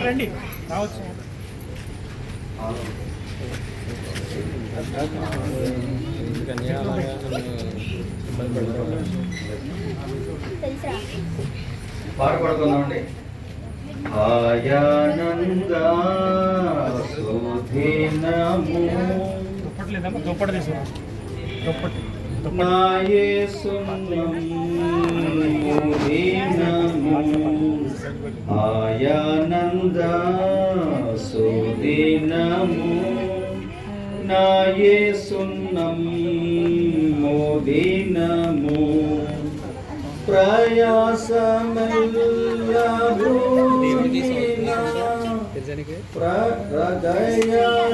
రండి రావచ్చు. పాడుకుందామండి. ఆయానంద సుధీనము దుప్పట్లేదమ్మా, దుప్పటి తీసుకున్నాం. దుప్పటి ఆయానంద సుదీనము నాయే సున్నం మోదీనము ప్రయాసమెల్లహృదయ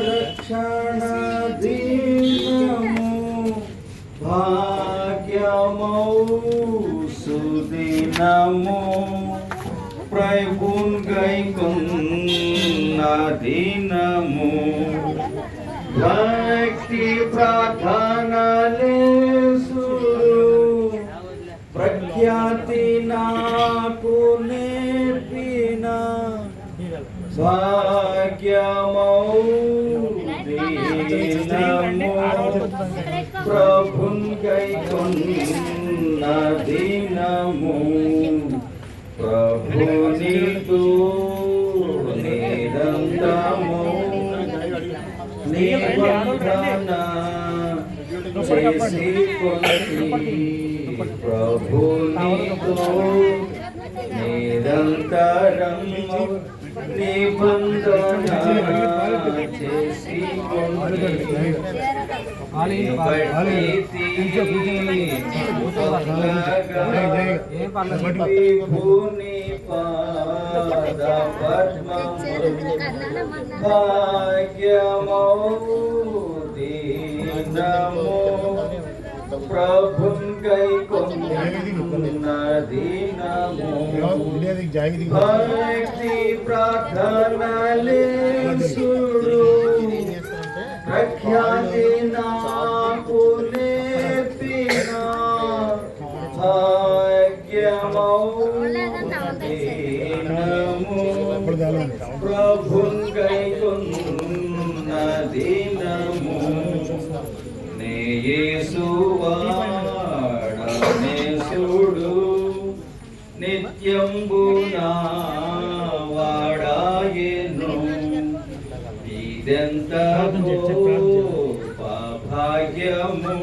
రక్షణ దీనము భాగ్యమౌ సుదినము ప్రభున్ గైకొన్నదినము భక్తి ప్రార్థనలేసుడు ప్రఖ్యాతి నాకు నేర్పిన భాగ్యమౌ దీనము ప్రభున్ గైకొన్న దినము ప్రభునితో నిరంతరము నిబంధన చేసి ప్రభునితో నిరంతరం నిబంధన చేసి ప్రభున్ గైకొన్నదినము భక్తి ప్రార్థనలేసుడు ప్రఖ్యాతి నాకు నేర్పిన భాగ్యమౌ దీనము ప్రభున్ గైకొన్నదినము నే యేసువాడనేసుడు నిత్యంబునా వాడాయెను ఇదెంత భాగ్యము.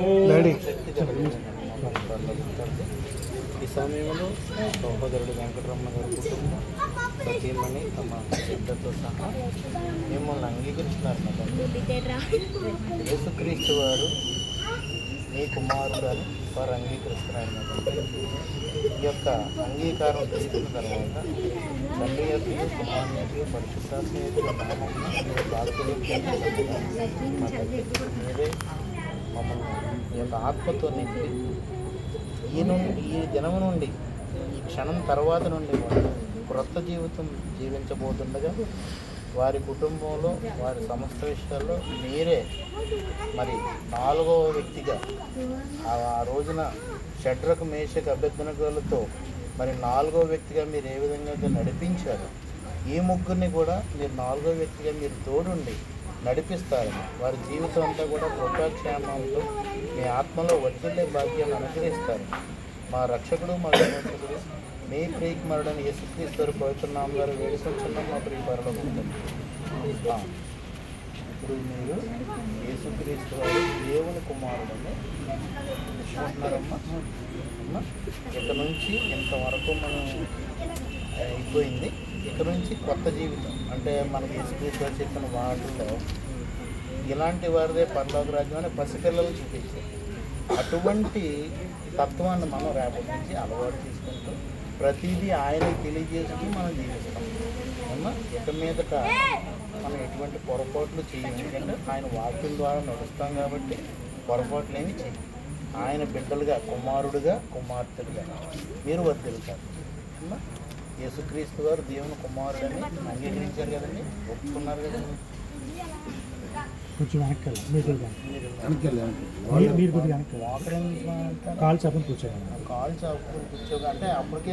ఈ సమయంలో సహోదరుడు వెంకటరమణ గారి కుటుంబం సతీమణి తమ బిడ్డతో సహా మిమ్మల్ని అంగీకరిస్తున్నారు. యేసుక్రీస్తు వారు మీ కుమారుడు అని వారు అంగీకరిస్తున్నారు. ఈ యొక్క అంగీకారం తీసుకున్న తర్వాత తండ్రి యొక్క కుమారునికి పరిశుద్ధాత్మ యొక్క నామమున మీరే మమ్మల్ని ఈ యొక్క ఆత్మతో నింపి ఈ దినము నుండి ఈ క్షణం తర్వాత నుండి క్రొత్త జీవితం జీవించబోతుండగా వారి కుటుంబంలో వారి సమస్త విషయాల్లో మీరే మరి 4వ వ్యక్తిగా ఆ రోజున షడ్రకు మేషకు అభ్యర్థనలతో మరి 4వ వ్యక్తిగా మీరు ఏ విధంగా నడిపించారు, ఈ ముగ్గురిని కూడా మీరు 4వ వ్యక్తిగా మీరు తోడుండి నడిపిస్తారని వారి జీవితం అంతా కూడా కృపాక్షేమంతో మీ ఆత్మలో వర్ధిల్లే భాగ్యాన్ని అనుగ్రహిస్తారు. మా రక్షకుడు మా విమోచకుడు మీ ప్రియకుమారుడని యేసుక్రీస్తు పవిత్ర నామం ద్వారా వేడుకొంచున్నాం మా ప్రియ పరలోకము. ఇప్పుడు మీరు యేసుక్రీస్తు వారు దేవుని కుమారుడని విశ్వసిస్తున్నారమ్మా. ఇక్కడ నుంచి ఇంతవరకు మనం అయిపోయింది. ఇక్కడ నుంచి కొత్త జీవితం అంటే మనకి యేసుక్రీస్తు వారు చెప్పిన వాటిలో ఇలాంటి వారిదే పరలోక రాజ్యం అని పసిపిల్లలు చూపించారు. అటువంటి తత్వాన్ని మనం రేపటి నుంచి అలవాటు చేసుకుంటూ ప్రతిదీ ఆయనకి తెలియజేస్తూ మనం జీవిస్తాం అమ్మా. ఇక మీదట మనం ఎటువంటి పొరపాట్లు చేయం. ఎందుకంటే ఆయన వాక్యం ద్వారా నడుస్తాం కాబట్టి పొరపాట్లు ఏమి చేయం. ఆయన బిడ్డలుగా కుమారుడుగా కుమార్తెలుగా మీరు వర్తిల్తారు అమ్మా. యేసుక్రీస్తు గారు దేవుని కుమారుడని అంగీకరించారు కదండి, ఒప్పుకున్నారు కదండి. కొంచెం వెనక్కి వెళ్ళాలి మీరు కొద్దిగా మీరు కొద్దిగా వెనక్కి వెళ్ళాలి. మోకరించమంటే కాలు చప్పని కూర్చోవాలి కాల్ చాపు కూర్చోగా అంటే అప్పటికే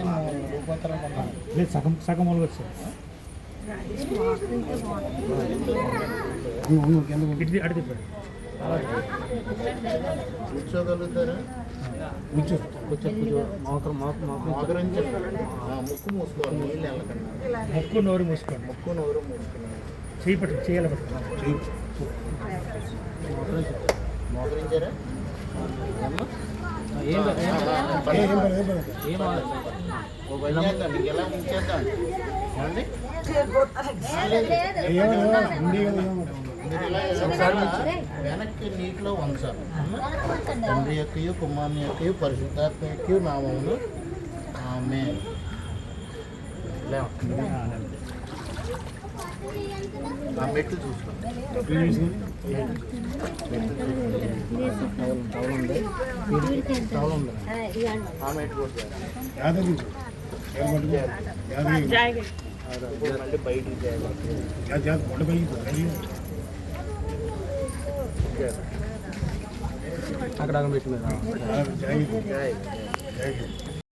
రూపాంతరం కొన్నాను. లేదు సగం సగం మొదలు వచ్చారు ఇటు అడి తిప్పాడు కూర్చోగలుగుతారా? కూర్చో మోకరించి ముక్కు మూసుకోవాలి, నీళ్ళు వెళ్ళకండి. ముక్కు నోరు మూసుకోండి ముక్కు నోరు మూసుకున్నాను. చేయి పట్టు చేయాలి పట్టు మోకరించారా? ఓ పని చేద్దాం, మీకు ఎలా ఉంచేద్దాం ఏమండి? మీరు ఇలా ఒకసారి వెనక్కి నీటిలో వంచాలి. తండ్రి యొక్కయు కుమారుని యొక్కయు పరిశుద్ధాత్మ యొక్కయు నామమును ఆమేన్. ఆ మెట్లు చూసుకోండి. ఆ మెట్లు కూడా చేయాలి. ఇప్పుడు మళ్ళీ బయటికి చేయాలి. అక్కడ పెట్టింది జై.